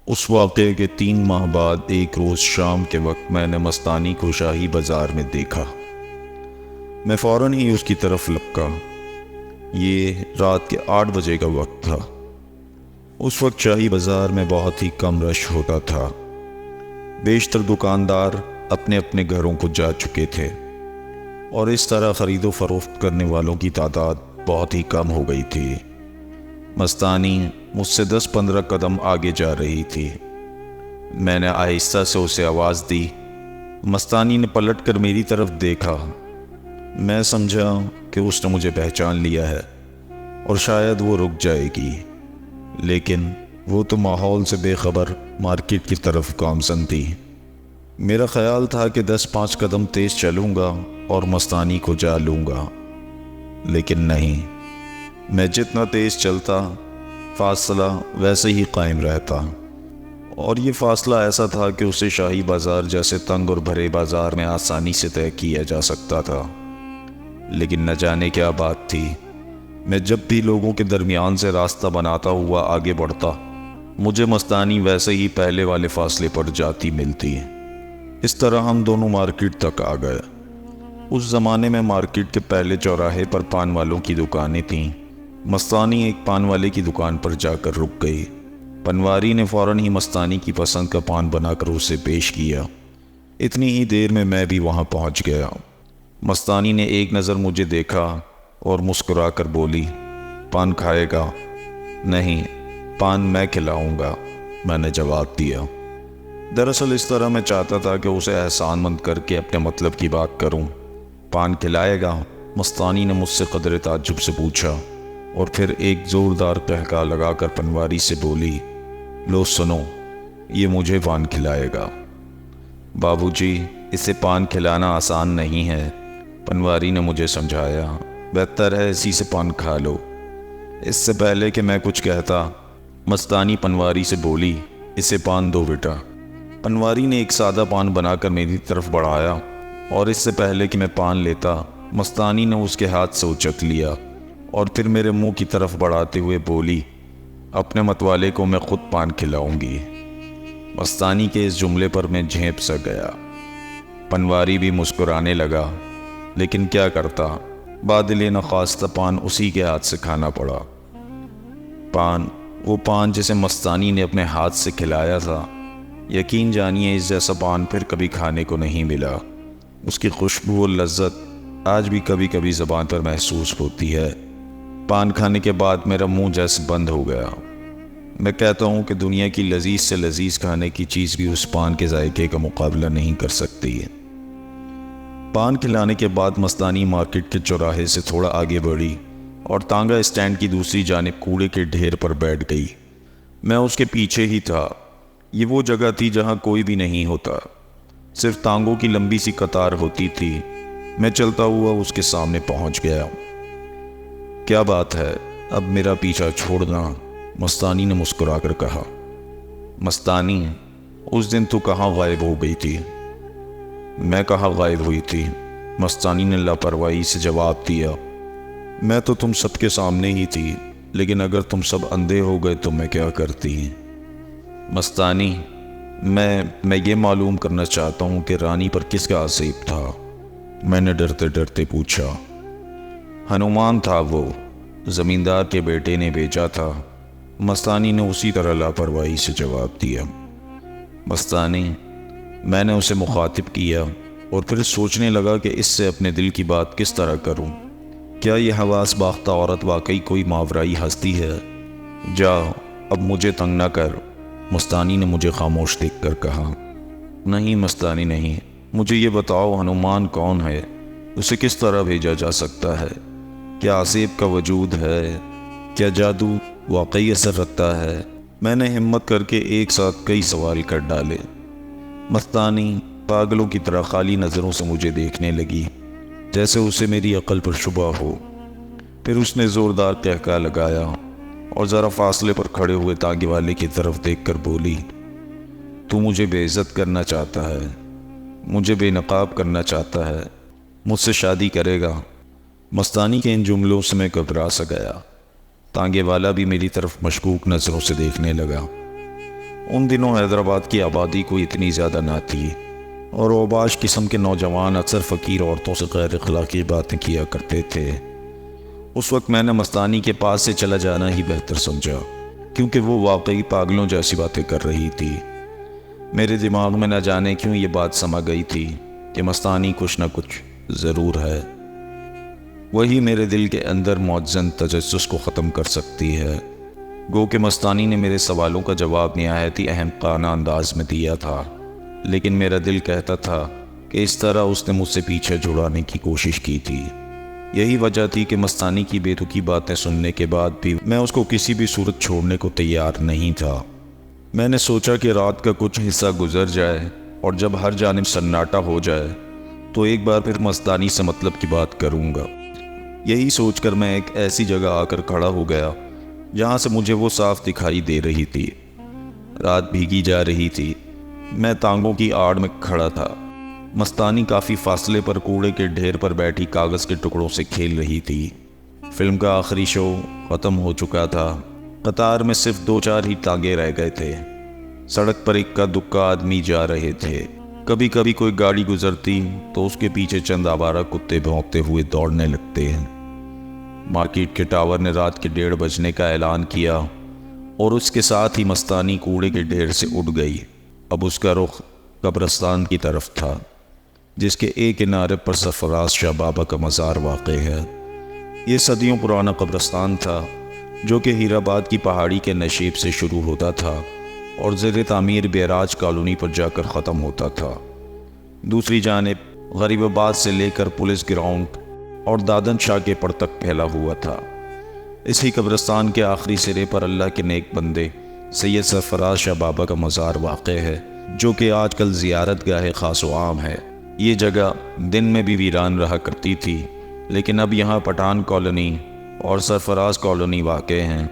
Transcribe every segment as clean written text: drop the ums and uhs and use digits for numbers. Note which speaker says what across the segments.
Speaker 1: اس واقعے کے 3 ماہ بعد ایک روز شام کے وقت میں نے مستانی کو شاہی بازار میں دیکھا۔ میں فوراً ہی اس کی طرف لپکا۔ یہ رات کے 8 بجے کا وقت تھا۔ اس وقت شاہی بازار میں بہت ہی کم رش ہوتا تھا۔ بیشتر دکاندار اپنے اپنے گھروں کو جا چکے تھے اور اس طرح خرید و فروخت کرنے والوں کی تعداد بہت ہی کم ہو گئی تھی۔ مستانی مجھ سے 10-15 قدم آگے جا رہی تھی۔ میں نے آہستہ سے اسے آواز دی۔ مستانی نے پلٹ کر میری طرف دیکھا۔ میں سمجھا کہ اس نے مجھے پہچان لیا ہے اور شاید وہ رک جائے گی، لیکن وہ تو ماحول سے بے خبر مارکیٹ کی طرف گامزن تھی۔ میرا خیال تھا کہ 10-5 قدم تیز چلوں گا اور مستانی کو جا لوں گا، لیکن نہیں۔ میں جتنا تیز چلتا فاصلہ ویسے ہی قائم رہتا، اور یہ فاصلہ ایسا تھا کہ اسے شاہی بازار جیسے تنگ اور بھرے بازار میں آسانی سے طے کیا جا سکتا تھا۔ لیکن نہ جانے کیا بات تھی، میں جب بھی لوگوں کے درمیان سے راستہ بناتا ہوا آگے بڑھتا، مجھے مستانی ویسے ہی پہلے والے فاصلے پر جاتی ملتی۔ اس طرح ہم دونوں مارکیٹ تک آ گئے۔ اس زمانے میں مارکیٹ کے پہلے چوراہے پر پان والوں کی دکانیں تھیں۔ مستانی ایک پان والے کی دکان پر جا کر رک گئی۔ پنواری نے فوراً ہی مستانی کی پسند کا پان بنا کر اسے پیش کیا۔ اتنی ہی دیر میں بھی وہاں پہنچ گیا۔ مستانی نے ایک نظر مجھے دیکھا اور مسکرا کر بولی، پان کھائے گا؟ نہیں، پان میں کھلاؤں گا، میں نے جواب دیا۔ دراصل اس طرح میں چاہتا تھا کہ اسے احسان مند کر کے اپنے مطلب کی بات کروں۔ پان کھلائے گا؟ مستانی نے مجھ سے قدر تعجب سے پوچھا اور پھر ایک زوردار قہقہ لگا کر پنواری سے بولی، لو سنو، یہ مجھے پان کھلائے گا۔ بابو جی، اسے پان کھلانا آسان نہیں ہے، پنواری نے مجھے سمجھایا۔ بہتر ہے اسی سے پان کھا لو۔ اس سے پہلے کہ میں کچھ کہتا، مستانی پنواری سے بولی، اسے پان دو بیٹا۔ پنواری نے ایک سادہ پان بنا کر میری طرف بڑھایا اور اس سے پہلے کہ میں پان لیتا، مستانی نے اس کے ہاتھ سے اچک لیا اور پھر میرے منہ کی طرف بڑھاتے ہوئے بولی، اپنے متوالے کو میں خود پان کھلاؤں گی۔ مستانی کے اس جملے پر میں جھینپ سا گیا۔ پنواری بھی مسکرانے لگا، لیکن کیا کرتا، بادل نخواستہ پان اسی کے ہاتھ سے کھانا پڑا۔ وہ پان جسے مستانی نے اپنے ہاتھ سے کھلایا تھا، یقین جانیے اس جیسا پان پھر کبھی کھانے کو نہیں ملا۔ اس کی خوشبو اور لذت آج بھی کبھی کبھی زبان پر محسوس ہوتی ہے۔ پان کھانے کے بعد میرا منہ جیسے بند ہو گیا۔ میں کہتا ہوں کہ دنیا کی لذیذ سے لذیذ کھانے کی چیز بھی اس پان کے ذائقے کا مقابلہ نہیں کر سکتی ہے۔ پان کھلانے کے بعد مستانی مارکیٹ کے چوراہے سے تھوڑا آگے بڑھی اور تانگا اسٹینڈ کی دوسری جانب کوڑے کے ڈھیر پر بیٹھ گئی۔ میں اس کے پیچھے ہی تھا۔ یہ وہ جگہ تھی جہاں کوئی بھی نہیں ہوتا، صرف تانگوں کی لمبی سی قطار ہوتی تھی۔ میں چلتا ہوا اس کے سامنے پہنچ گیا۔ کیا بات ہے، اب میرا پیچھا چھوڑنا؟ مستانی نے مسکرا کر کہا۔ مستانی، اس دن تو کہاں غائب ہو گئی تھی؟ میں کہاں غائب ہوئی تھی؟ مستانی نے لاپرواہی سے جواب دیا۔ میں تو تم سب کے سامنے ہی تھی، لیکن اگر تم سب اندھے ہو گئے تو میں کیا کرتی؟ مستانی، میں یہ معلوم کرنا چاہتا ہوں کہ رانی پر کس کا عذاب تھا؟ میں نے ڈرتے ڈرتے پوچھا۔ ہنومان تھا، وہ زمیندار کے بیٹے نے بیچا تھا، مستانی نے اسی طرح لاپرواہی سے جواب دیا۔ مستانی، میں نے اسے مخاطب کیا اور پھر سوچنے لگا کہ اس سے اپنے دل کی بات کس طرح کروں۔ کیا یہ حواس باختہ عورت واقعی کوئی ماورائی ہستی ہے؟ جا، اب مجھے تنگ نہ کر، مستانی نے مجھے خاموش دیکھ کر کہا۔ نہیں مستانی نہیں، مجھے یہ بتاؤ، ہنومان کون ہے؟ اسے کس طرح بھیجا جا سکتا ہے؟ کیا آصف کا وجود ہے؟ کیا جادو واقعی اثر رکھتا ہے؟ میں نے ہمت کر کے ایک ساتھ کئی سوال کر ڈالے۔ مستانی پاگلوں کی طرح خالی نظروں سے مجھے دیکھنے لگی، جیسے اسے میری عقل پر شبہ ہو۔ پھر اس نے زوردار قہقہ لگایا اور ذرا فاصلے پر کھڑے ہوئے تانگے والے کی طرف دیکھ کر بولی، تو مجھے بے عزت کرنا چاہتا ہے، مجھے بے نقاب کرنا چاہتا ہے، مجھ سے شادی کرے گا؟ مستانی کے ان جملوں سے میں گھبرا سا گیا۔ تانگے والا بھی میری طرف مشکوک نظروں سے دیکھنے لگا۔ ان دنوں حیدرآباد کی آبادی کوئی اتنی زیادہ نہ تھی اور اوباش قسم کے نوجوان اکثر فقیر عورتوں سے غیر اخلاقی باتیں کیا کرتے تھے۔ اس وقت میں نے مستانی کے پاس سے چلا جانا ہی بہتر سمجھا، کیونکہ وہ واقعی پاگلوں جیسی باتیں کر رہی تھی۔ میرے دماغ میں نہ جانے کیوں یہ بات سما گئی تھی کہ مستانی کچھ نہ کچھ ضرور ہے، وہی میرے دل کے اندر معجزن تجسس کو ختم کر سکتی ہے۔ گو کہ مستانی نے میرے سوالوں کا جواب نہایت ہی احمقانہ انداز میں دیا تھا، لیکن میرا دل کہتا تھا کہ اس طرح اس نے مجھ سے پیچھے چھڑانے کی کوشش کی تھی۔ یہی وجہ تھی کہ مستانی کی بے تکی باتیں سننے کے بعد بھی میں اس کو کسی بھی صورت چھوڑنے کو تیار نہیں تھا۔ میں نے سوچا کہ رات کا کچھ حصہ گزر جائے اور جب ہر جانب سناٹا ہو جائے تو ایک بار پھر مستانی سے مطلب کی بات کروں گا۔ یہی سوچ کر میں ایک ایسی جگہ آ کر کھڑا ہو گیا جہاں سے مجھے وہ صاف دکھائی دے رہی تھی۔ رات بھیگی جا رہی تھی، میں تانگوں کی آڑ میں کھڑا تھا۔ مستانی کافی فاصلے پر کوڑے کے ڈھیر پر بیٹھی کاغذ کے ٹکڑوں سے کھیل رہی تھی۔ فلم کا آخری شو ختم ہو چکا تھا، قطار میں صرف 2-4 ہی ٹانگے رہ گئے تھے۔ سڑک پر اکا دکا آدمی جا رہے تھے، کبھی کبھی کوئی گاڑی گزرتی تو اس کے پیچھے چند آوارہ کتے بھونکتے ہوئے دوڑنے لگتے ہیں۔ مارکیٹ کے ٹاور نے رات کے 1:30 بجنے کا اعلان کیا اور اس کے ساتھ ہی مستانی کوڑے کے ڈھیر سے اٹھ گئی۔ اب اس کا رخ قبرستان کی طرف تھا، جس کے ایک کنارے پر سرفراز شاہ بابا کا مزار واقع ہے۔ یہ صدیوں پرانا قبرستان تھا جو کہ ہیرآباد کی پہاڑی کے نشیب سے شروع ہوتا تھا اور زیر تعمیر بیراج کالونی پر جا کر ختم ہوتا تھا۔ دوسری جانب غریب آباد سے لے کر پولیس گراؤنڈ اور دادن شاہ کے پر تک پھیلا ہوا تھا۔ اسی قبرستان کے آخری سرے پر اللہ کے نیک بندے سید سرفراز شاہ بابا کا مزار واقع ہے، جو کہ آج کل زیارت گاہ خاص و عام ہے۔ یہ جگہ دن میں بھی ویران رہا کرتی تھی، لیکن اب یہاں پٹھان کالونی اور سرفراز کالونی واقع ہیں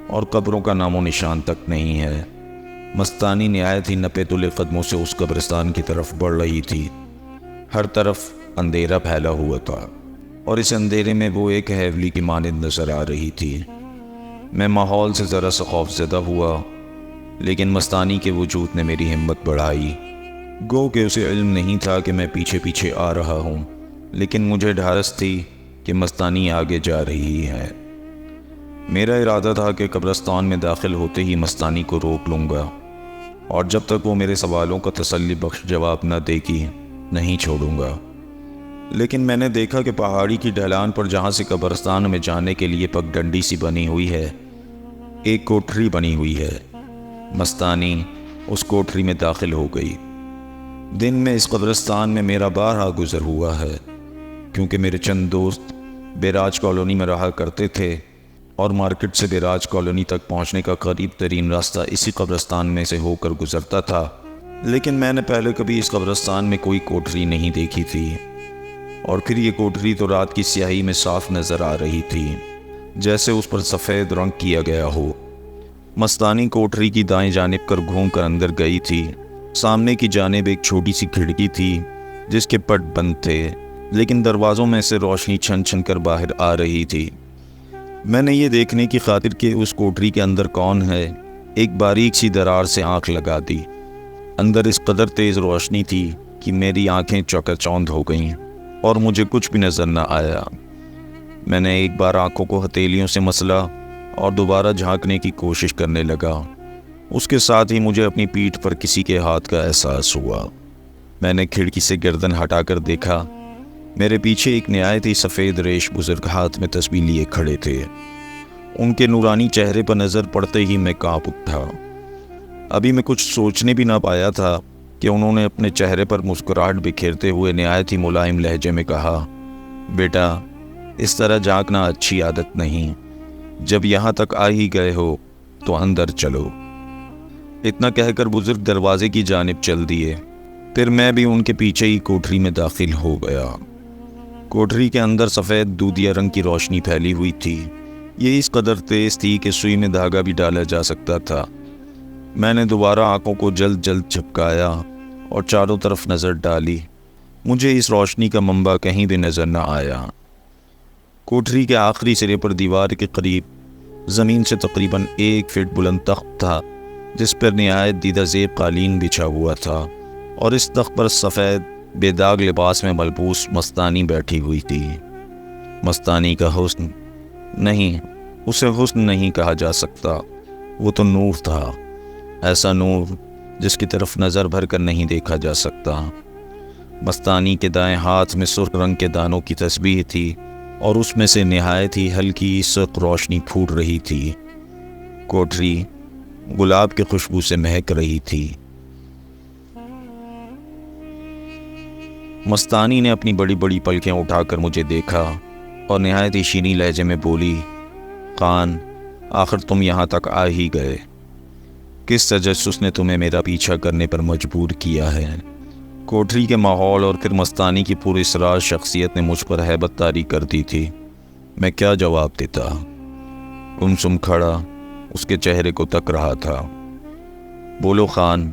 Speaker 1: اور قبروں کا نام و نشان تک نہیں ہے۔ مستانی نہایت ہی نپے تلے قدموں سے اس قبرستان کی طرف بڑھ رہی تھی۔ ہر طرف اندھیرا پھیلا ہوا تھا اور اس اندھیرے میں وہ ایک حیولی کی مانند نظر آ رہی تھی۔ میں ماحول سے ذرا سا خوف زدہ ہوا، لیکن مستانی کے وجود نے میری ہمت بڑھائی۔ گو کہ اسے علم نہیں تھا کہ میں پیچھے پیچھے آ رہا ہوں، لیکن مجھے ڈھارس تھی کہ مستانی آگے جا رہی ہے۔ میرا ارادہ تھا کہ قبرستان میں داخل ہوتے ہی مستانی کو روک لوں گا اور جب تک وہ میرے سوالوں کا تسلی بخش جواب نہ دے گی نہیں چھوڑوں گا۔ لیکن میں نے دیکھا کہ پہاڑی کی ڈھلان پر جہاں سے قبرستان میں جانے کے لیے پگڈنڈی سی بنی ہوئی ہے، ایک کوٹھری بنی ہوئی ہے۔ مستانی اس کوٹھری میں داخل ہو گئی۔ دن میں اس قبرستان میں میرا بارہا گزر ہوا ہے، کیونکہ میرے چند دوست بیراج کالونی میں رہا کرتے تھے اور مارکیٹ سے بیراج کالونی تک پہنچنے کا قریب ترین راستہ اسی قبرستان میں سے ہو کر گزرتا تھا۔ لیکن میں نے پہلے کبھی اس قبرستان میں کوئی کوٹھری نہیں دیکھی تھی، اور پھر یہ کوٹھری تو رات کی سیاہی میں صاف نظر آ رہی تھی، جیسے اس پر سفید رنگ کیا گیا ہو۔ مستانی کوٹھری کی دائیں جانب کر گھوم کر اندر گئی تھی۔ سامنے کی جانب ایک چھوٹی سی کھڑکی تھی جس کے پٹ بند تھے، لیکن دروازوں میں سے روشنی چھن چھن کر باہر آ رہی تھی۔ میں نے یہ دیکھنے کی خاطر کہ اس کوٹھری کے اندر کون ہے، ایک باریک سی درار سے آنکھ لگا دی۔ اندر اس قدر تیز روشنی تھی کہ میری آنکھیں چوکچوند ہو گئیں اور مجھے کچھ بھی نظر نہ آیا۔ میں نے ایک بار آنکھوں کو ہتھیلیوں سے مسلا اور دوبارہ جھانکنے کی کوشش کرنے لگا۔ اس کے ساتھ ہی مجھے اپنی پیٹھ پر کسی کے ہاتھ کا احساس ہوا۔ میں نے کھڑکی سے گردن ہٹا کر دیکھا، میرے پیچھے ایک نہایت ہی سفید ریش بزرگ ہاتھ میں تسبیح لیے کھڑے تھے۔ ان کے نورانی چہرے پر نظر پڑتے ہی میں کانپ اٹھا۔ ابھی میں کچھ سوچنے بھی نہ پایا تھا کہ انہوں نے اپنے چہرے پر مسکراہٹ بکھیرتے ہوئے نہایت ہی ملائم لہجے میں کہا، بیٹا اس طرح جھانکنا اچھی عادت نہیں، جب یہاں تک آ ہی گئے ہو تو اندر چلو۔ اتنا کہہ کر بزرگ دروازے کی جانب چل دیے۔ پھر میں بھی ان کے پیچھے ہی کوٹھری میں داخل ہو گیا۔ کوٹھری کے اندر سفید دودھیا رنگ کی روشنی پھیلی ہوئی تھی۔ یہ اس قدر تیز تھی کہ سوئی میں دھاگا بھی ڈالا جا سکتا تھا۔ میں نے دوبارہ آنکھوں کو جلد جلد جھپکایا اور چاروں طرف نظر ڈالی۔ مجھے اس روشنی کا منبع کہیں بھی نظر نہ آیا۔ کوٹھری کے آخری سرے پر دیوار کے قریب زمین سے تقریباً 1 فٹ بلند تخت تھا، جس پر نہایت دیدہ زیب قالین بچھا ہوا تھا، اور اس تخت پر سفید بے داغ لباس میں ملبوس مستانی بیٹھی ہوئی تھی۔ مستانی کا حسن نہیں، اسے حسن نہیں کہا جا سکتا، وہ تو نور تھا، ایسا نور جس کی طرف نظر بھر کر نہیں دیکھا جا سکتا۔ مستانی کے دائیں ہاتھ میں سرخ رنگ کے دانوں کی تسبیح تھی، اور اس میں سے نہایت ہی ہلکی سرخ روشنی پھوٹ رہی تھی۔ کوٹری گلاب کی خوشبو سے مہک رہی تھی۔ مستانی نے اپنی بڑی بڑی پلکیں اٹھا کر مجھے دیکھا اور نہایت ہی شیریں لہجے میں بولی، خان، آخر تم یہاں تک آ ہی گئے۔ کس تجسس نے تمہیں میرا پیچھا کرنے پر مجبور کیا ہے؟ کوٹری کے ماحول اور پھر مستانی کی پوری اسرار شخصیت نے مجھ پر ہیبت طاری کر دی تھی۔ میں کیا جواب دیتا؟ گمسم کھڑا اس کے چہرے کو تک رہا تھا۔ بولو خان،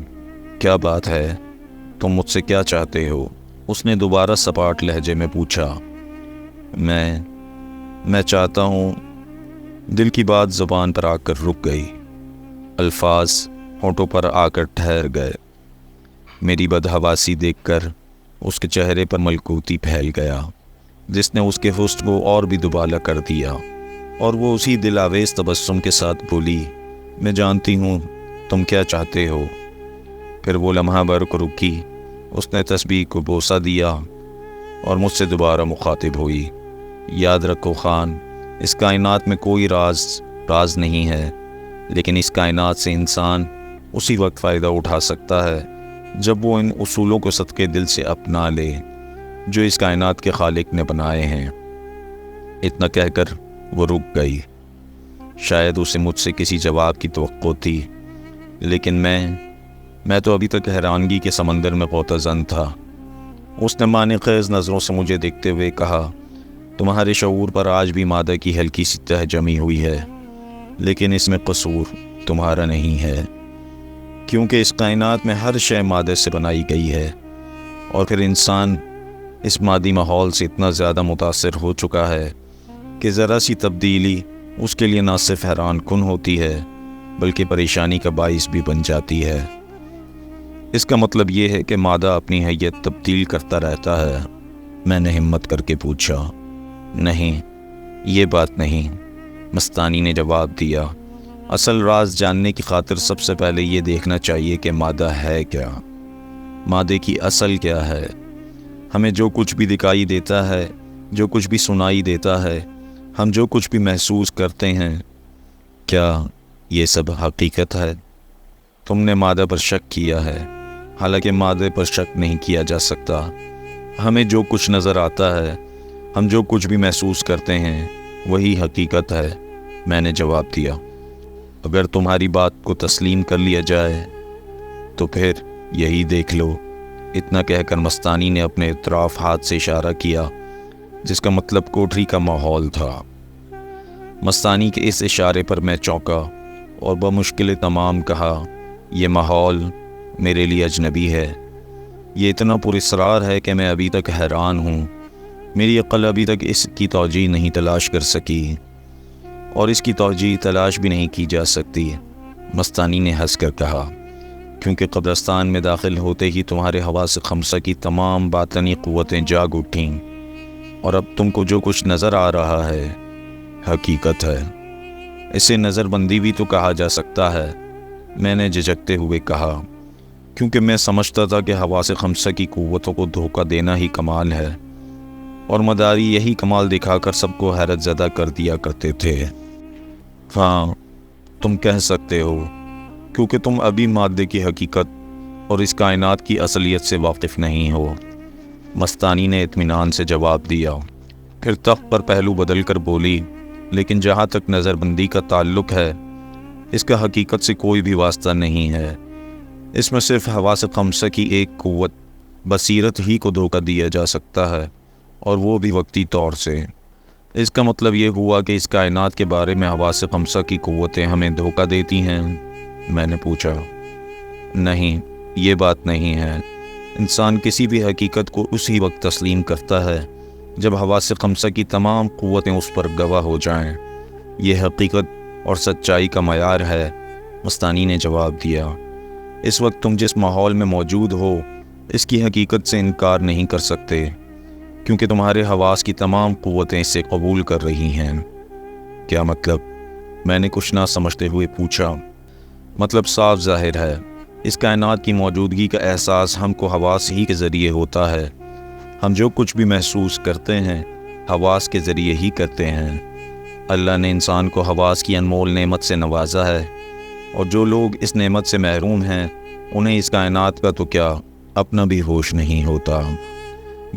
Speaker 1: کیا بات ہے؟ تم مجھ سے کیا چاہتے ہو؟ اس نے دوبارہ سپاٹ لہجے میں پوچھا۔ میں چاہتا ہوں، دل کی بات زبان پر آ کر رک گئی، الفاظ ہونٹوں پر آ کر ٹھہر گئے۔ میری بدحواسی دیکھ کر اس کے چہرے پر ملکوتی پھیل گیا، جس نے اس کے حسن کو اور بھی دوبالا کر دیا، اور وہ اسی دل آویز تبسم کے ساتھ بولی، میں جانتی ہوں تم کیا چاہتے ہو۔ پھر وہ لمحہ بھر کو رکی، اس نے تسبیح کو بوسہ دیا اور مجھ سے دوبارہ مخاطب ہوئی، یاد رکھو خان، اس کائنات میں کوئی راز نہیں ہے، لیکن اس کائنات سے انسان اسی وقت فائدہ اٹھا سکتا ہے جب وہ ان اصولوں کو صدقے دل سے اپنا لے جو اس کائنات کے خالق نے بنائے ہیں۔ اتنا کہہ کر وہ رک گئی۔ شاید اسے مجھ سے کسی جواب کی توقع تھی، لیکن میں تو ابھی تک حیرانگی کے سمندر میں غوطہ زن تھا۔ اس نے معنی خیز نظروں سے مجھے دیکھتے ہوئے کہا، تمہارے شعور پر آج بھی مادہ کی ہلکی سی تہ جمی ہوئی ہے، لیکن اس میں قصور تمہارا نہیں ہے، کیونکہ اس کائنات میں ہر شے مادہ سے بنائی گئی ہے، اور پھر انسان اس مادی ماحول سے اتنا زیادہ متاثر ہو چکا ہے کہ ذرا سی تبدیلی اس کے لیے نہ صرف حیران کن ہوتی ہے بلکہ پریشانی کا باعث بھی بن جاتی ہے۔ اس کا مطلب یہ ہے کہ مادہ اپنی حیت تبدیل کرتا رہتا ہے؟ میں نے ہمت کر کے پوچھا۔ نہیں، یہ بات نہیں، مستانی نے جواب دیا۔ اصل راز جاننے کی خاطر سب سے پہلے یہ دیکھنا چاہیے کہ مادہ ہے کیا، مادے کی اصل کیا ہے۔ ہمیں جو کچھ بھی دکھائی دیتا ہے، جو کچھ بھی سنائی دیتا ہے، ہم جو کچھ بھی محسوس کرتے ہیں، کیا یہ سب حقیقت ہے؟ تم نے مادہ پر شک کیا ہے، حالانکہ مادے پر شک نہیں کیا جا سکتا۔ ہمیں جو کچھ نظر آتا ہے، ہم جو کچھ بھی محسوس کرتے ہیں، وہی حقیقت ہے، میں نے جواب دیا۔ اگر تمہاری بات کو تسلیم کر لیا جائے تو پھر یہی دیکھ لو۔ اتنا کہہ کر مستانی نے اپنے اطراف ہاتھ سے اشارہ کیا، جس کا مطلب کوٹری کا ماحول تھا۔ مستانی کے اس اشارے پر میں چونکا اور بمشکل تمام کہا، یہ ماحول میرے لیے اجنبی ہے، یہ اتنا پراسرار ہے کہ میں ابھی تک حیران ہوں، میری عقل ابھی تک اس کی توجیہ نہیں تلاش کر سکی، اور اس کی توجیہ تلاش بھی نہیں کی جا سکتی۔ مستانی نے ہنس کر کہا، کیونکہ قبرستان میں داخل ہوتے ہی تمہارے حواس خمسہ کی تمام باطنی قوتیں جاگ اٹھیں، اور اب تم کو جو کچھ نظر آ رہا ہے حقیقت ہے۔ اسے نظر بندی بھی تو کہا جا سکتا ہے، میں نے جھجکتے ہوئے کہا، کیونکہ میں سمجھتا تھا کہ حواس خمسہ کی قوتوں کو دھوکہ دینا ہی کمال ہے، اور مداری یہی کمال دکھا کر سب کو حیرت زدہ کر دیا کرتے تھے۔ ہاں، تم کہہ سکتے ہو، کیونکہ تم ابھی مادے کی حقیقت اور اس کائنات کی اصلیت سے واقف نہیں ہو، مستانی نے اطمینان سے جواب دیا۔ پھر تخت پر پہلو بدل کر بولی، لیکن جہاں تک نظر بندی کا تعلق ہے، اس کا حقیقت سے کوئی بھی واسطہ نہیں ہے، اس میں صرف حواس خمسہ کی ایک قوت بصیرت ہی کو دھوکہ دیا جا سکتا ہے، اور وہ بھی وقتی طور سے۔ اس کا مطلب یہ ہوا کہ اس کائنات کے بارے میں حواس خمسہ کی قوتیں ہمیں دھوکہ دیتی ہیں؟ میں نے پوچھا۔ نہیں، یہ بات نہیں ہے۔ انسان کسی بھی حقیقت کو اسی وقت تسلیم کرتا ہے جب حواس خمسہ کی تمام قوتیں اس پر گواہ ہو جائیں۔ یہ حقیقت اور سچائی کا معیار ہے مستانی نے جواب دیا، اس وقت تم جس ماحول میں موجود ہو اس کی حقیقت سے انکار نہیں کر سکتے، کیونکہ تمہارے حواس کی تمام قوتیں اسے قبول کر رہی ہیں۔ کیا مطلب؟ میں نے کچھ نہ سمجھتے ہوئے پوچھا۔ مطلب صاف ظاہر ہے، اس کائنات کی موجودگی کا احساس ہم کو حواس ہی کے ذریعے ہوتا ہے۔ ہم جو کچھ بھی محسوس کرتے ہیں حواس کے ذریعے ہی کرتے ہیں۔ اللہ نے انسان کو حواس کی انمول نعمت سے نوازا ہے، اور جو لوگ اس نعمت سے محروم ہیں انہیں اس کائنات کا تو کیا اپنا بھی ہوش نہیں ہوتا۔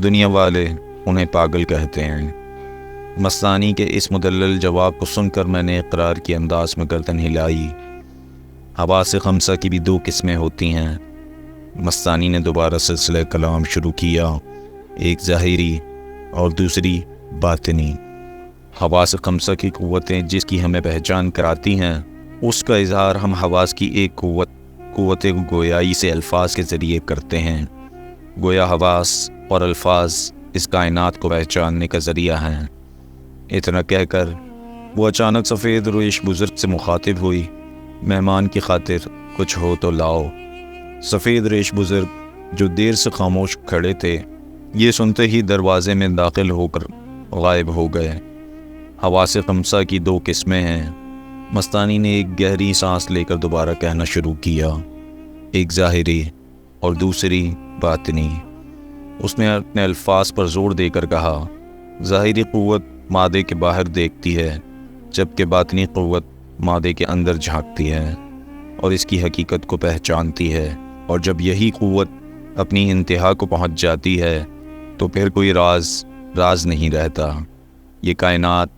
Speaker 1: دنیا والے انہیں پاگل کہتے ہیں۔ مستانی کے اس مدلل جواب کو سن کر میں نے اقرار کے انداز میں گردن ہلائی۔ حواس خمسہ کی بھی دو قسمیں ہوتی ہیں۔ مستانی نے دوبارہ سلسلہ کلام شروع کیا، ایک ظاہری اور دوسری باطنی۔ حواس خمسہ کی قوتیں جس کی ہمیں پہچان کراتی ہیں، اس کا اظہار ہم حواس کی ایک قوت گویائی سے الفاظ کے ذریعے کرتے ہیں۔ گویا حواس اور الفاظ اس کائنات کو پہچاننے کا ذریعہ ہیں۔ اتنا کہہ کر وہ اچانک سفید ریش بزرگ سے مخاطب ہوئی، مہمان کی خاطر کچھ ہو تو لاؤ۔ سفید ریش بزرگ جو دیر سے خاموش کھڑے تھے، یہ سنتے ہی دروازے میں داخل ہو کر غائب ہو گئے۔ حواس خمسہ کی دو قسمیں ہیں۔ مستانی نے ایک گہری سانس لے کر دوبارہ کہنا شروع کیا، ایک ظاہری اور دوسری باطنی۔ اس نے اپنے الفاظ پر زور دے کر کہا، ظاہری قوت مادے کے باہر دیکھتی ہے، جبکہ باطنی قوت مادے کے اندر جھانکتی ہے اور اس کی حقیقت کو پہچانتی ہے، اور جب یہی قوت اپنی انتہا کو پہنچ جاتی ہے تو پھر کوئی راز نہیں رہتا۔ یہ کائنات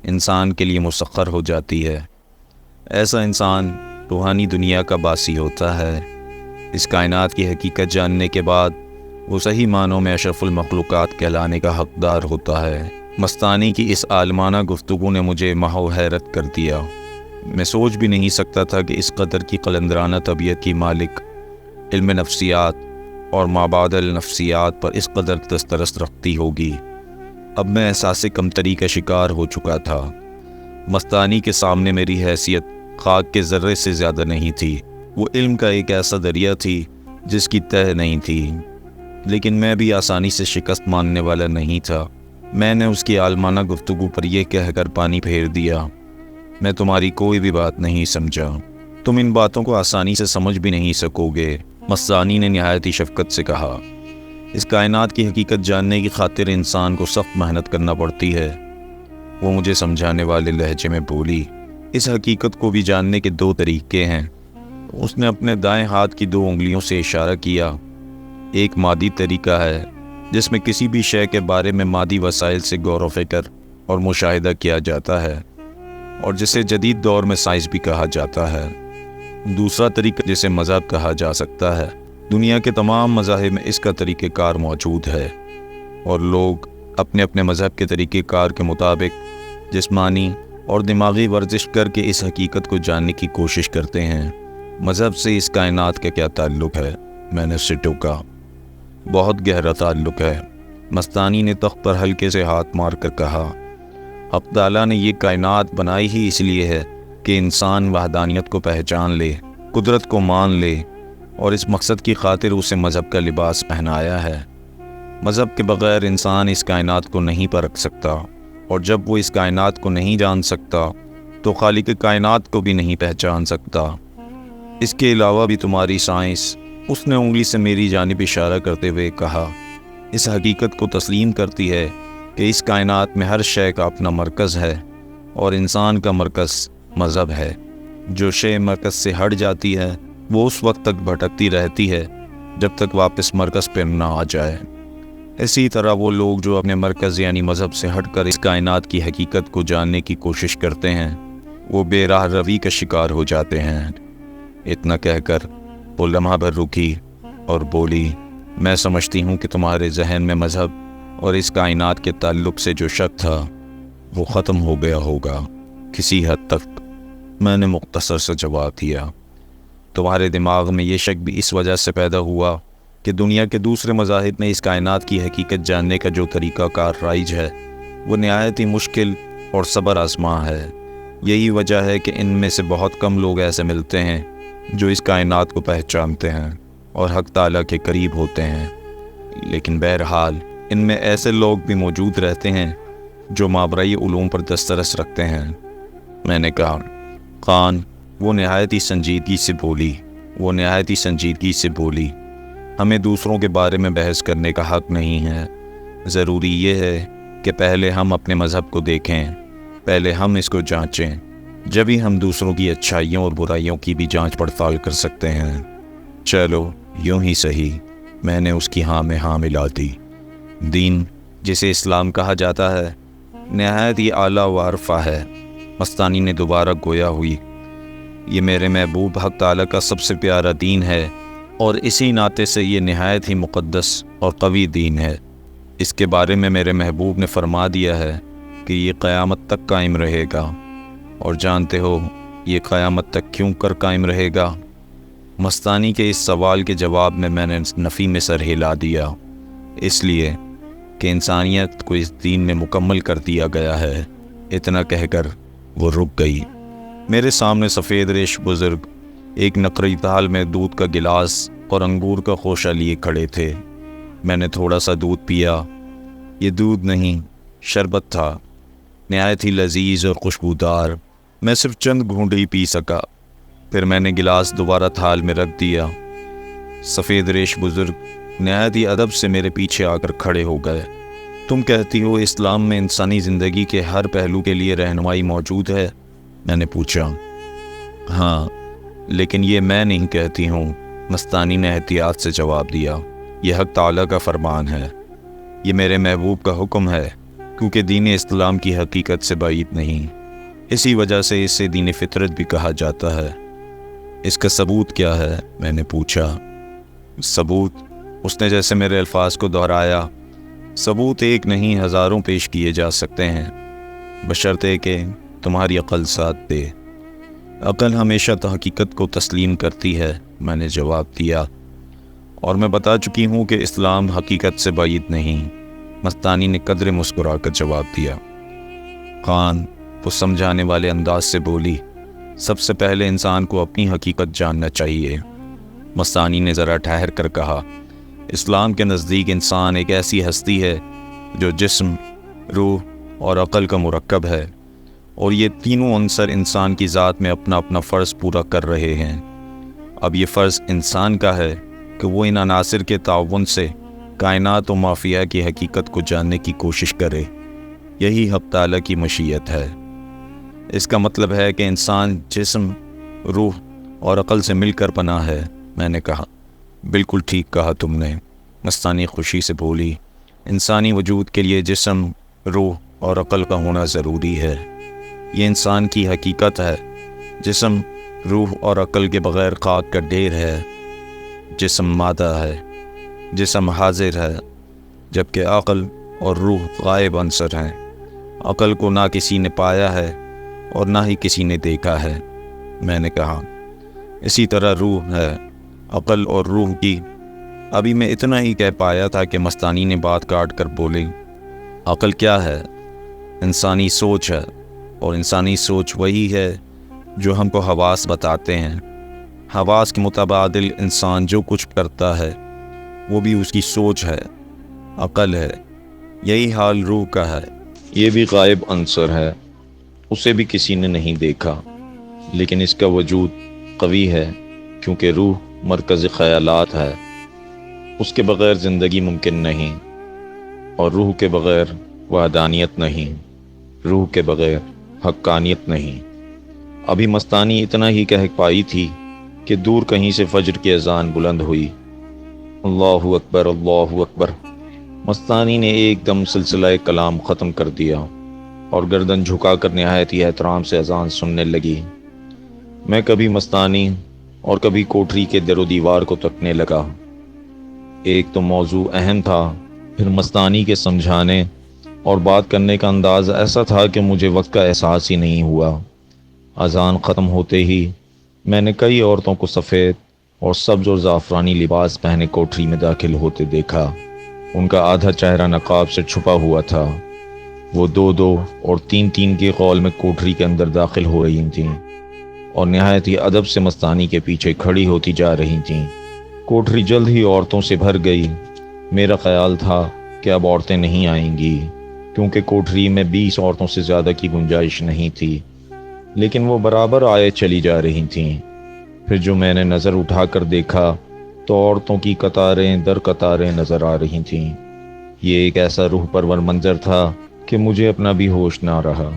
Speaker 1: انسان کے لیے مسخر ہو جاتی ہے۔ ایسا انسان روحانی دنیا کا باسی ہوتا ہے۔ اس کائنات کی حقیقت جاننے کے بعد وہ صحیح معنوں میں اشرف المخلوقات کہلانے کا حقدار ہوتا ہے۔ مستانی کی اس عالمانہ گفتگو نے مجھے محو حیرت کر دیا۔ میں سوچ بھی نہیں سکتا تھا کہ اس قدر کی قلندرانہ طبیعت کی مالک علم نفسیات اور مابعد النفسیات پر اس قدر دسترس رکھتی ہوگی۔ اب میں احساس کمتری کا شکار ہو چکا تھا۔ مستانی کے سامنے میری حیثیت خاک کے ذرے سے زیادہ نہیں تھی۔ وہ علم کا ایک ایسا دریا تھی جس کی تہ نہیں تھی، لیکن میں بھی آسانی سے شکست ماننے والا نہیں تھا۔ میں نے اس کی عالمانہ گفتگو پر یہ کہہ کر پانی پھیر دیا، میں تمہاری کوئی بھی بات نہیں سمجھا، تم ان باتوں کو آسانی سے سمجھ بھی نہیں سکو گے۔ مستانی نے نہایت ہی شفقت سے کہا، اس کائنات کی حقیقت جاننے کی خاطر انسان کو سخت محنت کرنا پڑتی ہے۔ وہ مجھے سمجھانے والے لہجے میں بولی، اس حقیقت کو بھی جاننے کے دو طریقے ہیں۔ اس نے اپنے دائیں ہاتھ کی دو انگلیوں سے اشارہ کیا۔ ایک مادی طریقہ ہے جس میں کسی بھی شے کے بارے میں مادی وسائل سے غور و فکر اور مشاہدہ کیا جاتا ہے، اور جسے جدید دور میں سائنس بھی کہا جاتا ہے۔ دوسرا طریقہ جسے مذہب کہا جا سکتا ہے۔ دنیا کے تمام مذاہب میں اس کا طریقہ کار موجود ہے، اور لوگ اپنے اپنے مذہب کے طریقہ کار کے مطابق جسمانی اور دماغی ورزش کر کے اس حقیقت کو جاننے کی کوشش کرتے ہیں۔ مذہب سے اس کائنات کا کیا تعلق ہے؟ میں نے اسے ٹوکا۔ بہت گہرا تعلق ہے، مستانی نے تخت پر ہلکے سے ہاتھ مار کر کہا۔ حق تعالیٰ نے یہ کائنات بنائی ہی اس لیے ہے کہ انسان وحدانیت کو پہچان لے، قدرت کو مان لے، اور اس مقصد کی خاطر اسے مذہب کا لباس پہنایا ہے۔ مذہب کے بغیر انسان اس کائنات کو نہیں پرکھ سکتا، اور جب وہ اس کائنات کو نہیں جان سکتا تو خالق کائنات کو بھی نہیں پہچان سکتا۔ اس کے علاوہ بھی تمہاری سائنس، اس نے انگلی سے میری جانب اشارہ کرتے ہوئے کہا، اس حقیقت کو تسلیم کرتی ہے کہ اس کائنات میں ہر شے کا اپنا مرکز ہے، اور انسان کا مرکز مذہب ہے۔ جو شے مرکز سے ہٹ جاتی ہے وہ اس وقت تک بھٹکتی رہتی ہے جب تک واپس مرکز پر نہ آ جائے۔ اسی طرح وہ لوگ جو اپنے مرکز یعنی مذہب سے ہٹ کر اس کائنات کی حقیقت کو جاننے کی کوشش کرتے ہیں، وہ بے راہ روی کا شکار ہو جاتے ہیں۔ اتنا کہہ کر وہ لمحہ بھر رکی اور بولی، میں سمجھتی ہوں کہ تمہارے ذہن میں مذہب اور اس کائنات کے تعلق سے جو شک تھا وہ ختم ہو گیا ہوگا کسی حد تک۔ میں نے مختصر سے جواب دیا، تمہارے دماغ میں یہ شک بھی اس وجہ سے پیدا ہوا کہ دنیا کے دوسرے مذاہب میں اس کائنات کی حقیقت جاننے کا جو طریقہ کار رائج ہے وہ نہایت ہی مشکل اور صبر آزما ہے۔ یہی وجہ ہے کہ ان میں سے بہت کم لوگ ایسے ملتے ہیں جو اس کائنات کو پہچانتے ہیں اور حق تعالیٰ کے قریب ہوتے ہیں، لیکن بہرحال ان میں ایسے لوگ بھی موجود رہتے ہیں جو مابرئی علوم پر دسترس رکھتے ہیں۔ میں نے کہا، خان، وہ نہایت ہی سنجیدگی سے بولی، ہمیں دوسروں کے بارے میں بحث کرنے کا حق نہیں ہے۔ ضروری یہ ہے کہ پہلے ہم اپنے مذہب کو دیکھیں، پہلے ہم اس کو جانچیں، جبھی ہم دوسروں کی اچھائیوں اور برائیوں کی بھی جانچ پڑتال کر سکتے ہیں۔ چلو یوں ہی صحیح، میں نے اس کی ہاں میں ہاں ملا دی۔ دین، جسے اسلام کہا جاتا ہے، نہایت ہی اعلیٰ و عرفہ ہے۔ مستانی نے دوبارہ گویا ہوئی، یہ میرے محبوب حق تعالیٰ کا سب سے پیارا دین ہے، اور اسی ناطے سے یہ نہایت ہی مقدس اور قوی دین ہے۔ اس کے بارے میں میرے محبوب نے فرما دیا ہے کہ یہ قیامت تک قائم رہے گا، اور جانتے ہو یہ قیامت تک کیوں کر قائم رہے گا؟ مستانی کے اس سوال کے جواب میں نے نفی میں سر ہلا دیا، اس لیے کہ انسانیت کو اس دین میں مکمل کر دیا گیا ہے۔ اتنا کہہ کر وہ رک گئی۔ میرے سامنے سفید ریش بزرگ ایک نقری تال میں دودھ کا گلاس اور انگور کا خوشہ لیے کھڑے تھے۔ میں نے تھوڑا سا دودھ پیا۔ یہ دودھ نہیں، شربت تھا، نہایت ہی لذیذ اور خوشبودار۔ میں صرف چند گھونٹ ہی پی سکا، پھر میں نے گلاس دوبارہ تھال میں رکھ دیا۔ سفید ریش بزرگ نہایت ہی ادب سے میرے پیچھے آ کر کھڑے ہو گئے۔ تم کہتی ہو اسلام میں انسانی زندگی کے ہر پہلو کے لیے رہنمائی موجود ہے؟ میں نے پوچھا۔ ہاں، لیکن یہ میں نہیں کہتی ہوں، مستانی نے احتیاط سے جواب دیا۔ یہ حق تعالیٰ کا فرمان ہے، یہ میرے محبوب کا حکم ہے، کیونکہ دین اسلام کی حقیقت سے بعید نہیں، اسی وجہ سے اسے دین فطرت بھی کہا جاتا ہے۔ اس کا ثبوت کیا ہے؟ میں نے پوچھا۔ ثبوت؟ اس نے جیسے میرے الفاظ کو دہرایا۔ ثبوت ایک نہیں، ہزاروں پیش کیے جا سکتے ہیں، بشرطے کہ تمہاری عقل ساتھ دے۔ عقل ہمیشہ حقیقت کو تسلیم کرتی ہے، میں نے جواب دیا، اور میں بتا چکی ہوں کہ اسلام حقیقت سے بعید نہیں۔ مستانی نے قدرے مسکرا کر جواب دیا۔ خان، وہ سمجھانے والے انداز سے بولی، سب سے پہلے انسان کو اپنی حقیقت جاننا چاہیے۔ مستانی نے ذرا ٹھہر کر کہا، اسلام کے نزدیک انسان ایک ایسی ہستی ہے جو جسم، روح اور عقل کا مرکب ہے، اور یہ تینوں عنصر انسان کی ذات میں اپنا اپنا فرض پورا کر رہے ہیں۔ اب یہ فرض انسان کا ہے کہ وہ ان عناصر کے تعاون سے کائنات و مافیہ کی حقیقت کو جاننے کی کوشش کرے۔ یہی حق تعالیٰ کی مشیت ہے۔ اس کا مطلب ہے کہ انسان جسم، روح اور عقل سے مل کر بنا ہے، میں نے کہا۔ بالکل ٹھیک کہا تم نے، مستانی خوشی سے بولی، انسانی وجود کے لیے جسم، روح اور عقل کا ہونا ضروری ہے۔ یہ انسان کی حقیقت ہے۔ جسم، روح اور عقل کے بغیر خاک کا ڈھیر ہے۔ جسم مادہ ہے، جسم حاضر ہے، جبکہ عقل اور روح غائب عنصر ہیں۔ عقل کو نہ کسی نے پایا ہے اور نہ ہی کسی نے دیکھا ہے، میں نے کہا۔ اسی طرح روح ہے، عقل اور روح کی۔ ابھی میں اتنا ہی کہہ پایا تھا کہ مستانی نے بات کاٹ کر بولی، عقل کیا ہے؟ انسانی سوچ ہے، اور انسانی سوچ وہی ہے جو ہم کو حواس بتاتے ہیں۔ حواس کے متبادل انسان جو کچھ کرتا ہے وہ بھی اس کی سوچ ہے، عقل ہے۔ یہی حال روح کا ہے، یہ بھی غائب عنصر ہے، اسے بھی کسی نے نہیں دیکھا، لیکن اس کا وجود قوی ہے، کیونکہ روح مرکز خیالات ہے۔ اس کے بغیر زندگی ممکن نہیں، اور روح کے بغیر وحدانیت نہیں، روح کے بغیر حقانیت نہیں۔ ابھی مستانی اتنا ہی کہہ پائی تھی کہ دور کہیں سے فجر کی اذان بلند ہوئی۔ اللہ اکبر، اللہ اکبر۔ مستانی نے ایک دم سلسلہ کلام ختم کر دیا اور گردن جھکا کر نہایت ہی احترام سے اذان سننے لگی۔ میں کبھی مستانی اور کبھی کوٹری کے در و دیوار کو تکنے لگا۔ ایک تو موضوع اہم تھا، پھر مستانی کے سمجھانے اور بات کرنے کا انداز ایسا تھا کہ مجھے وقت کا احساس ہی نہیں ہوا۔ اذان ختم ہوتے ہی میں نے کئی عورتوں کو سفید اور سبز اور زعفرانی لباس پہنے کوٹری میں داخل ہوتے دیکھا۔ ان کا آدھا چہرہ نقاب سے چھپا ہوا تھا،
Speaker 2: وہ دو دو اور تین تین کے قول میں کوٹری کے اندر داخل ہو رہی تھیں اور نہایت ہی ادب سے مستانی کے پیچھے کھڑی ہوتی جا رہی تھیں۔ کوٹری جلد ہی عورتوں سے بھر گئی۔ میرا خیال تھا کہ اب عورتیں نہیں آئیں گی، کیونکہ کوٹری میں 20 عورتوں سے زیادہ کی گنجائش نہیں تھی، لیکن وہ برابر آئے چلی جا رہی تھیں۔ پھر جو میں نے نظر اٹھا کر دیکھا تو عورتوں کی قطاریں در قطاریں نظر آ رہی تھیں۔ یہ ایک ایسا روح پرور منظر تھا کہ مجھے اپنا بھی ہوش نہ رہا۔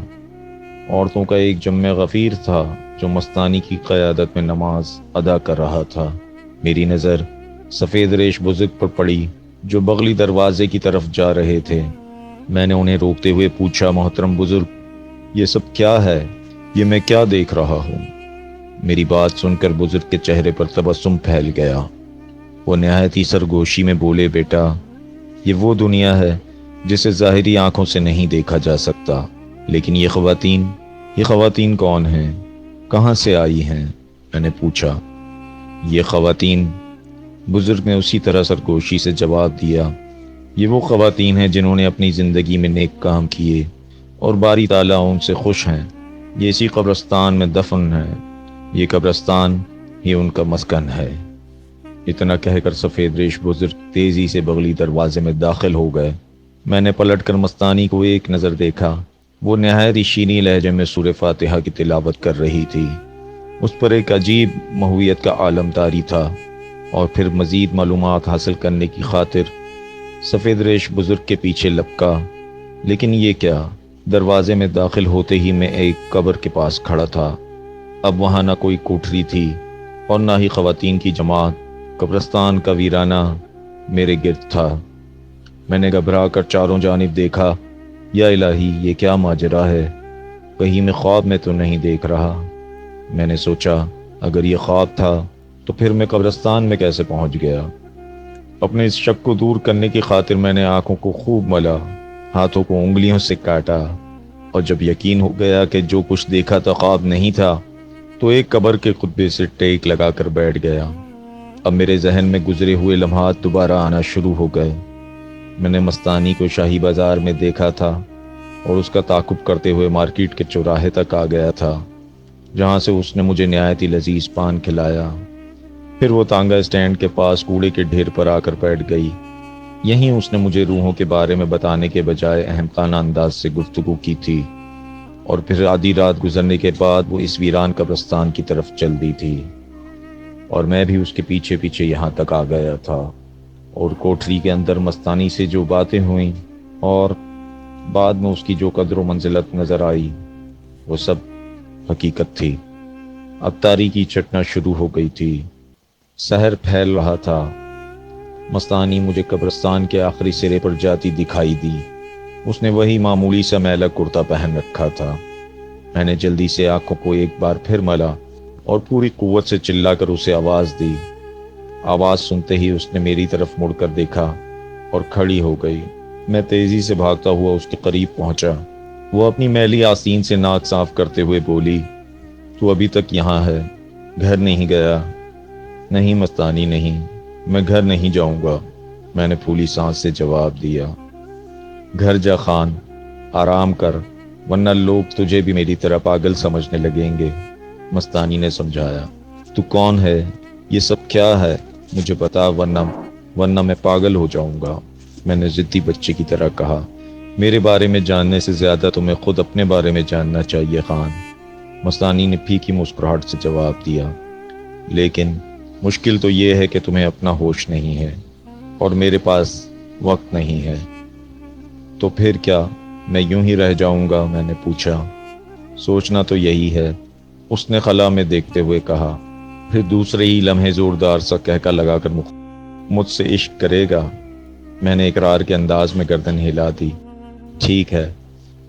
Speaker 2: عورتوں کا ایک جمع غفیر تھا جو مستانی کی قیادت میں نماز ادا کر رہا تھا۔ میری نظر سفید ریش بزرگ پر پڑی جو بغلی دروازے کی طرف جا رہے تھے۔ میں نے انہیں روکتے ہوئے پوچھا، محترم بزرگ، یہ سب کیا ہے؟ یہ میں کیا دیکھ رہا ہوں؟ میری بات سن کر بزرگ کے چہرے پر تبسم پھیل گیا۔ وہ نہایت ہی سرگوشی میں بولے، بیٹا، یہ وہ دنیا ہے جسے ظاہری آنکھوں سے نہیں دیکھا جا سکتا، لیکن یہ خواتین کون ہیں؟ کہاں سے آئی ہیں؟ میں نے پوچھا۔ یہ خواتین، بزرگ نے اسی طرح سرگوشی سے جواب دیا، یہ وہ خواتین ہیں جنہوں نے اپنی زندگی میں نیک کام کیے اور باری تعالیٰ ان سے خوش ہیں۔ یہ اسی قبرستان میں دفن ہے۔ یہ قبرستان ہی ان کا مسکن ہے۔ اتنا کہہ کر سفید ریش بزرگ تیزی سے بغلی دروازے میں داخل ہو گئے۔ میں نے پلٹ کر مستانی کو ایک نظر دیکھا۔ وہ نہایت ہی شیریں لہجے میں سورہ فاتحہ کی تلاوت کر رہی تھی۔ اس پر ایک عجیب محویت کا عالم طاری تھا، اور پھر مزید معلومات حاصل کرنے کی خاطر سفید ریش بزرگ کے پیچھے لپکا۔ لیکن یہ کیا؟ دروازے میں داخل ہوتے ہی میں ایک قبر کے پاس کھڑا تھا۔ اب وہاں نہ کوئی کوٹری تھی اور نہ ہی خواتین کی جماعت۔ قبرستان کا ویرانہ میرے گرد تھا۔ میں نے گھبرا کر چاروں جانب دیکھا۔ یا الہی، یہ کیا ماجرا ہے؟ کہیں میں خواب میں تو نہیں دیکھ رہا؟ میں نے سوچا، اگر یہ خواب تھا تو پھر میں قبرستان میں کیسے پہنچ گیا؟ اپنے اس شک کو دور کرنے کی خاطر میں نے آنکھوں کو خوب ملا، ہاتھوں کو انگلیوں سے کاٹا، اور جب یقین ہو گیا کہ جو کچھ دیکھا تھا خواب نہیں تھا تو ایک قبر کے خطبے سے ٹیک لگا کر بیٹھ گیا۔ اب میرے ذہن میں گزرے ہوئے لمحات دوبارہ آنا شروع ہو گئے۔ میں نے مستانی کو شاہی بازار میں دیکھا تھا اور اس کا تعاقب کرتے ہوئے مارکیٹ کے چوراہے تک آ گیا تھا، جہاں سے اس نے مجھے نہایت ہی لذیذ پان کھلایا۔ پھر وہ تانگا اسٹینڈ کے پاس کوڑے کے ڈھیر پر آ کر بیٹھ گئی۔ یہیں اس نے مجھے روحوں کے بارے میں بتانے کے بجائے احمقانہ انداز سے گفتگو کی تھی، اور پھر آدھی رات گزرنے کے بعد وہ اس ویران قبرستان کی طرف چل دی تھی، اور میں بھی اس کے پیچھے پیچھے یہاں تک آ گیا تھا۔ اور کوٹری کے اندر مستانی سے جو باتیں ہوئیں اور بعد میں اس کی جو قدر و منزلت نظر آئی، وہ سب حقیقت تھی۔ اب تاریکی چھٹنا شروع ہو گئی تھی، سحر پھیل رہا تھا۔ مستانی مجھے قبرستان کے آخری سرے پر جاتی دکھائی دی۔ اس نے وہی معمولی سا میلا کرتا پہن رکھا تھا۔ میں نے جلدی سے آنکھوں کو ایک بار پھر ملا اور پوری قوت سے چلا کر اسے آواز دی۔ آواز سنتے ہی اس نے میری طرف مڑ کر دیکھا اور کھڑی ہو گئی۔ میں تیزی سے بھاگتا ہوا اس کے قریب پہنچا۔ وہ اپنی میلی آستین سے ناک صاف کرتے ہوئے بولی، تو ابھی تک یہاں ہے، گھر نہیں گیا؟ نہیں مستانی، نہیں، میں گھر نہیں جاؤں گا، میں نے پھولی سانس سے جواب دیا۔ گھر جا خان، آرام کر، ورنہ لوگ تجھے بھی میری طرح پاگل سمجھنے لگیں گے، مستانی نے سمجھایا۔ تو کون ہے؟ یہ سب کیا ہے؟ مجھے بتا، ورنہ میں پاگل ہو جاؤں گا، میں نے ضدی بچے کی طرح کہا۔ میرے بارے میں جاننے سے زیادہ تمہیں خود اپنے بارے میں جاننا چاہیے خان، مستانی نے پھیکی مسکراہٹ سے جواب دیا۔ لیکن مشکل تو یہ ہے کہ تمہیں اپنا ہوش نہیں ہے اور میرے پاس وقت نہیں ہے۔ تو پھر کیا میں یوں ہی رہ جاؤں گا؟ میں نے پوچھا۔ سوچنا تو یہی ہے، اس نے خلا میں دیکھتے ہوئے کہا۔ پھر دوسرے ہی لمحے زوردار سا کہکا لگا کر مجھ سے عشق کرے گا؟ میں نے اقرار کے انداز میں گردن ہلا دی۔ ٹھیک ہے،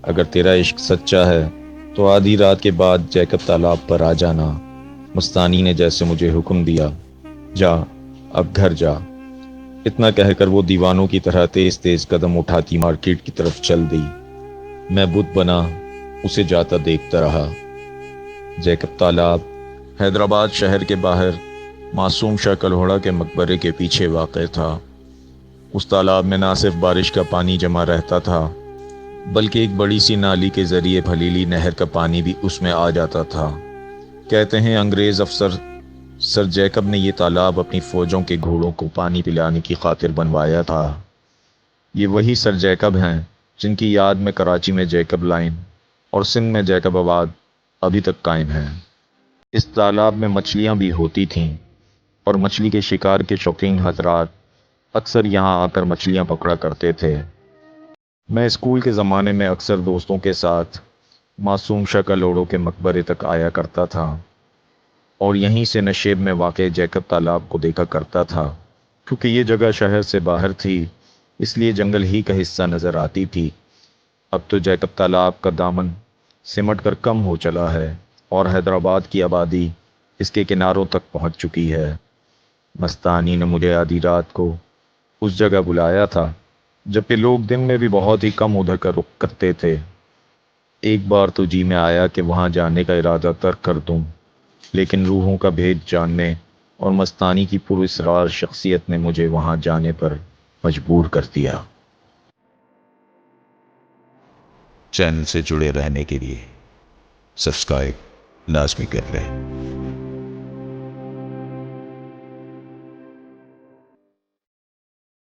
Speaker 2: اگر تیرا عشق سچا ہے تو آدھی رات کے بعد جیکب تالاب پر آ جانا، مستانی نے جیسے مجھے حکم دیا۔ جا، اب گھر جا۔ اتنا کہہ کر وہ دیوانوں کی طرح تیز تیز قدم اٹھاتی مارکیٹ کی طرف چل دی۔ میں بت بنا اسے جاتا دیکھتا رہا۔ جیکب تالاب حیدرآباد شہر کے باہر معصوم شاہ کلہوڑا کے مقبرے کے پیچھے واقع تھا۔ اس تالاب میں نہ صرف بارش کا پانی جمع رہتا تھا بلکہ ایک بڑی سی نالی کے ذریعے بھلیلی نہر کا پانی بھی اس میں آ جاتا تھا۔ کہتے ہیں انگریز افسر سر جیکب نے یہ تالاب اپنی فوجوں کے گھوڑوں کو پانی پلانے کی خاطر بنوایا تھا۔ یہ وہی سر جیکب ہیں جن کی یاد میں کراچی میں جیکب لائن اور سندھ میں جیکب آباد ابھی تک قائم ہیں۔ اس تالاب میں مچھلیاں بھی ہوتی تھیں اور مچھلی کے شکار کے شوقین حضرات اکثر یہاں آ کر مچھلیاں پکڑا کرتے تھے۔ میں اسکول کے زمانے میں اکثر دوستوں کے ساتھ معصوم شاہ کلوڑوں کے مقبرے تک آیا کرتا تھا اور یہیں سے نشیب میں واقع جیکب تالاب کو دیکھا کرتا تھا۔ کیونکہ یہ جگہ شہر سے باہر تھی اس لیے جنگل ہی کا حصہ نظر آتی تھی۔ اب تو جیکب تالاب کا دامن سمٹ کر کم ہو چلا ہے اور حیدرآباد کی آبادی اس کے کناروں تک پہنچ چکی ہے۔ مستانی نے مجھے آدھی رات کو اس جگہ بلایا تھا جبکہ لوگ دن میں بھی بہت ہی کم ادھر کا رخ کرتے تھے۔ ایک بار تو جی میں آیا کہ وہاں جانے کا ارادہ ترک کر دوں، لیکن روحوں کا بھید جاننے اور مستانی کی پراسرار شخصیت نے مجھے وہاں جانے پر مجبور کر دیا۔
Speaker 1: چینل سے جڑے رہنے کے لیے سبسکرائب لازمی کر لیں۔